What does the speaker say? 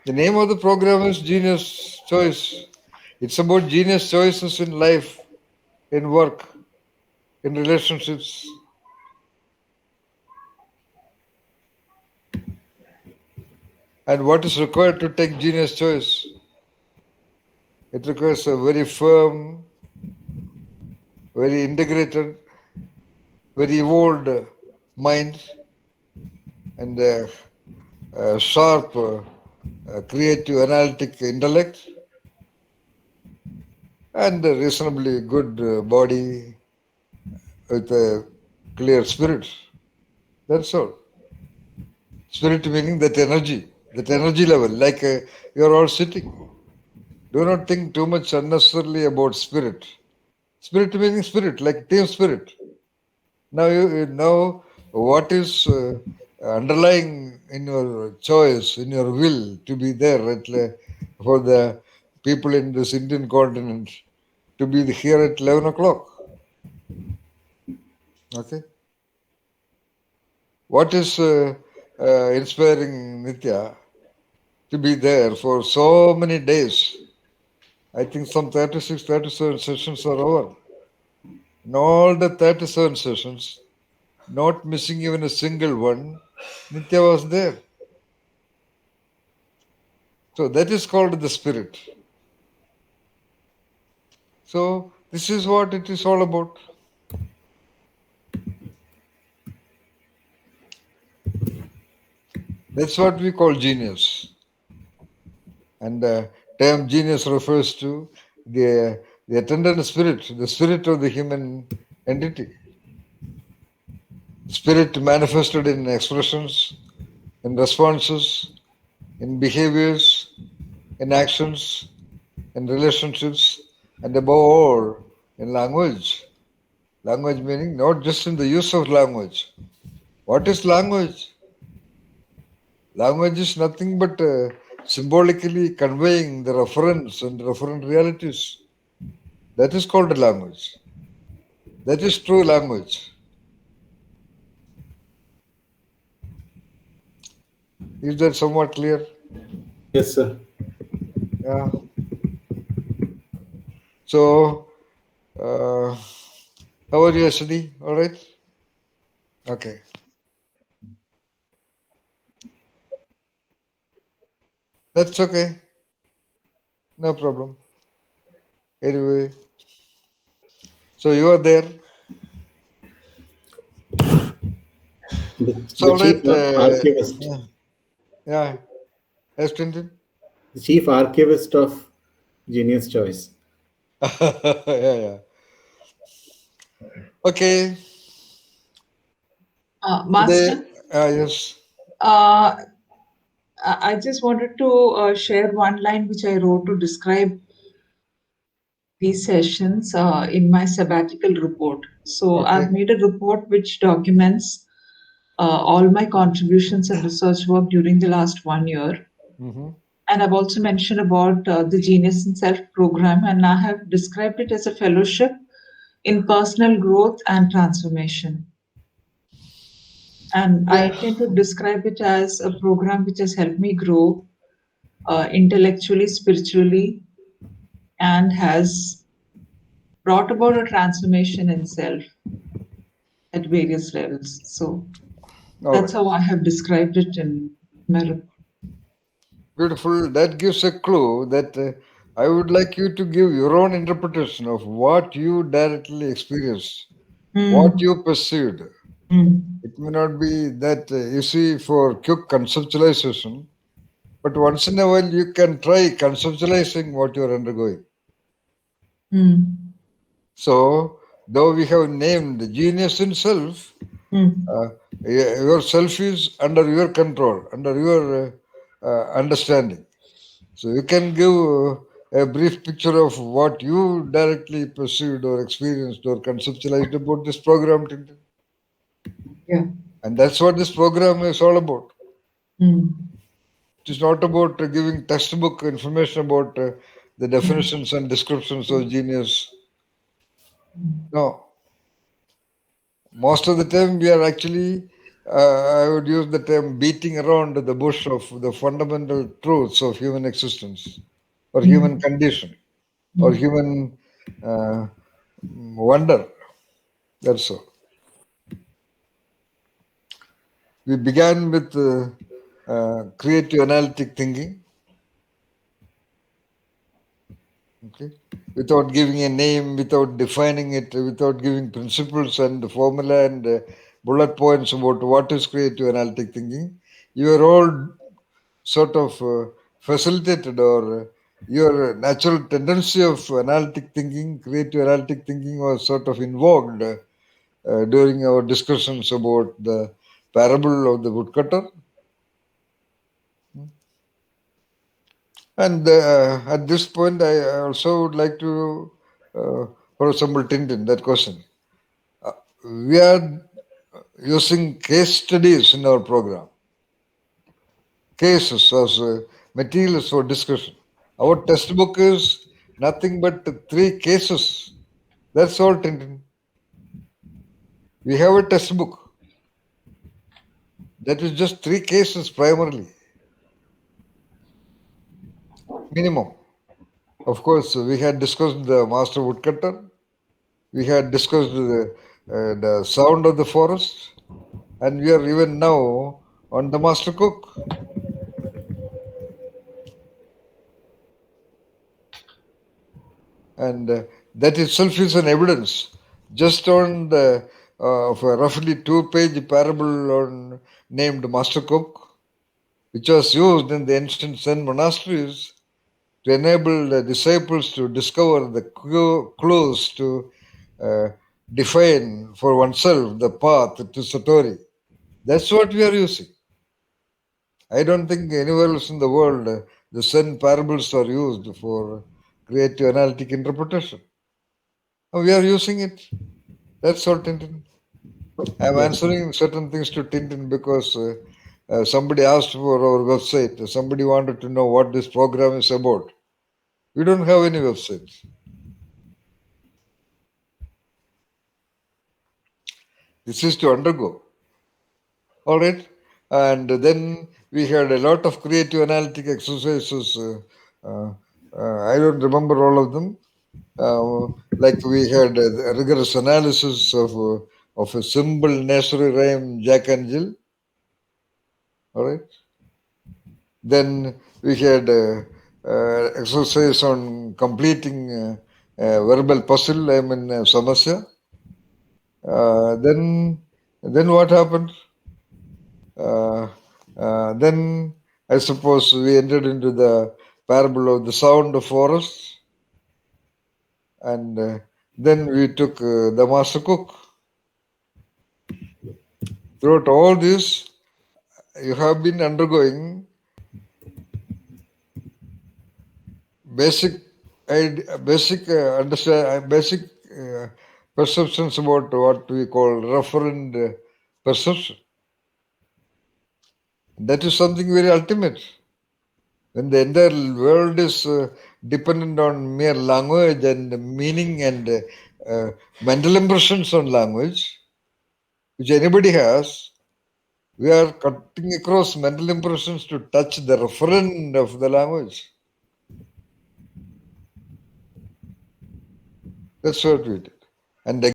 The name of the program is Genius Choice. It's about genius choices in life, in work, in relationships. And what is required to take genius choice? It requires a very firm, very integrated, very evolved mind and sharp, creative, analytic intellect and a reasonably good body with a clear spirit. That's all. Spirit meaning that energy level, like you're all sitting. Do not think too much unnecessarily about spirit. Spirit meaning spirit, like team spirit. Now you know what is underlying in your choice, in your will to be there for the people in this Indian continent to be here at 11 o'clock. Okay. What is inspiring Nitya to be there for so many days? I think some 36, 37 sessions are over. In all the 37 sessions, not missing even a single one, Nitya was there. So that is called the spirit. So this is what it is all about. That's what we call genius. And the term genius refers to the attendant spirit, the spirit of the human entity. Spirit manifested in expressions, in responses, in behaviors, in actions, in relationships, and above all, in language. Language meaning not just in the use of language. What is language? Language is nothing but symbolically conveying the reference and referent realities. That is called language. That is true language. Is that somewhat clear? Yes, sir. Yeah. So, how are you, Ashwini? All right? Okay. That's okay. No problem. Anyway, so you are there. So, The all chief right. archivist, Yeah. Yes, Tintin? the chief archivist of Genius Choice. Yeah, yeah. Okay. Today, Master, yes. uh, I just wanted to share one line which I wrote to describe these sessions in my sabbatical report. So Okay. I've made a report which documents all my contributions and research work during the last 1 year. Mm-hmm. And I've also mentioned about the Genius in Self program, and I have described it as a fellowship in personal growth and transformation. And I Yeah. intend to describe it as a program which has helped me grow intellectually, spiritually, and has brought about a transformation in self at various levels. So All that's right. how I have described it in my report. Beautiful. That gives a clue that I would like you to give your own interpretation of what you directly experienced, what Mm, you perceived. mm, It may not be that easy for quick conceptualization, but once in a while you can try conceptualizing what you are undergoing. mm, So, though we have named genius in self, mm, your self is under your control, under your understanding. So you can give a brief picture of what you directly perceived or experienced or conceptualized about this program, Tintin. yeah. And that's what this program is all about. Mm, It is not about giving textbook information about the mm, definitions and descriptions of genius. No, most of the time we are actually I would use the term beating around the bush of the fundamental truths of human existence, or human condition, or human wonder. That's all. We began with creative analytic thinking, okay, without giving a name, without defining it, without giving principles and formula and bullet points about what is creative analytic thinking. You are all sort of facilitated, or your natural tendency of analytic thinking, creative analytic thinking, was sort of invoked during our discussions about the parable of the woodcutter. And at this point, I also would like to, for example, Tintin, that question. We are using case studies in our program, cases as materials for discussion. Our textbook is nothing but 3 cases. That's all, Tintin. We have a textbook that is just 3 cases primarily, minimum. Of course, we had discussed the master woodcutter. We had discussed the sound of the forest, and we are even now on the master cook. And that itself is an evidence. Just on the of a roughly 2-page parable on named master cook, which was used in the ancient Zen monasteries to enable the disciples to discover the clues to uh, define for oneself the path to Satori. That's what we are using. I don't think anywhere else in the world the Zen parables are used for creative analytic interpretation. We are using it. That's all, Tintin. I'm Yeah. answering certain things to Tintin because somebody asked for our website. Somebody wanted to know what this program is about. We don't have any websites. This is to undergo. All right. And then we had a lot of creative analytic exercises. I don't remember all of them. Like we had a rigorous analysis of a simple nursery rhyme, Jack and Jill. All right. Then we had exercise on completing verbal puzzle. I mean samasya. Then what happened? Uh, then I suppose we entered into the parable of the sound of forest, and then we took the master cook. Throughout all this, you have been undergoing basic, basic understand, basic perceptions about what we call referent perception. That is something very ultimate. When the entire world is dependent on mere language and meaning and mental impressions on language, which anybody has, we are cutting across mental impressions to touch the referent of the language. That's what we did. And